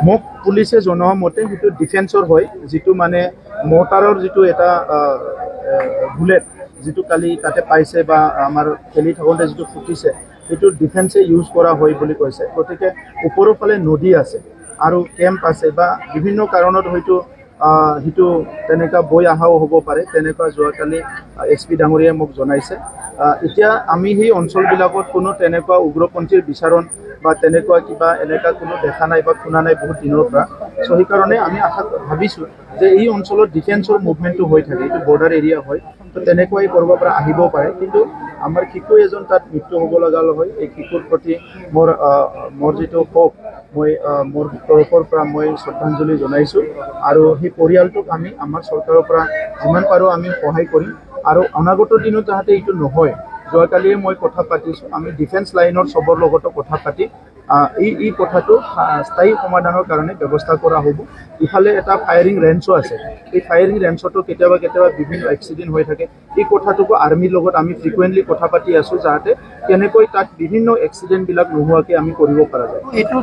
মোক পুলিচে জনোৱা মতে সেইটো ডিফেন্সৰ হয়, যিটো মানে মৰ্টাৰৰ যিটো এটা বুলেট যিটো কালি তাতে পাইছে বা আমাৰ খেলি থাকোঁতে যিটো ফুটিছে সেইটো ডিফেন্সে ইউজ কৰা হয় বুলি কৈছে। গতিকে ওপৰৰ ফালে নদী আছে আৰু কেম্প আছে বা বিভিন্ন কাৰণত হয়তো সেইটো তেনেকুৱা বৈ অহাও হ'ব পাৰে, তেনেকুৱা যোৱাকালি SP ডাঙৰীয়াই মোক জনাইছে। এতিয়া আমি সেই অঞ্চলবিলাকত কোনো তেনেকুৱা উগ্ৰপন্থীৰ বিচাৰণ বা তেনেকুৱা কিবা এনেকুৱা কোনো দেখা নাই বা শুনা নাই বহুত দিনৰ পৰা। চ' সেইকাৰণে আমি আশা ভাবিছোঁ যে এই অঞ্চলত ডিফেন্সৰ মুভমেণ্টটো হৈ থাকে, এইটো বৰ্ডাৰ এৰিয়া হয়, তো তেনেকুৱাই কৰিব পৰা আহিব পাৰে। কিন্তু আমাৰ শিশু এজন তাত মৃত্যু হ'ব লগা হয়। এই শিশুৰ প্ৰতি মোৰ যিটো শোক মই মোৰ তৰফৰ পৰা মই শ্ৰদ্ধাঞ্জলি জনাইছোঁ আৰু সেই পৰিয়ালটোক আমি আমাৰ চৰকাৰৰ পৰা যিমান পাৰোঁ আমি সহায় কৰিম আৰু অনাগত দিনত যাতে এইটো নহয়। যোৱাকালিয়ে মই কথা পাতিছোঁ, আমি ডিফেন্স লাইনৰ চবৰ লগতো কথা পাতি এই কথাটো স্থায়ী সমাধানৰ কাৰণে ব্যৱস্থা কৰা হ'ব। ইফালে এটা ফায়াৰিং ৰেঞ্চো আছে, এই ফায়াৰিং ৰেঞ্চতো কেতিয়াবা বিভিন্ন এক্সিডেণ্ট হৈ থাকে। এই কথাটোকো আৰ্মিৰ লগত আমি ফ্ৰিকুৱেণ্টলি কথা পাতি আছোঁ, যাতে কেনেকৈ তাত বিভিন্ন এক্সিডেণ্টবিলাক নোহোৱাকৈ আমি কৰিব পৰা যায়। এইটো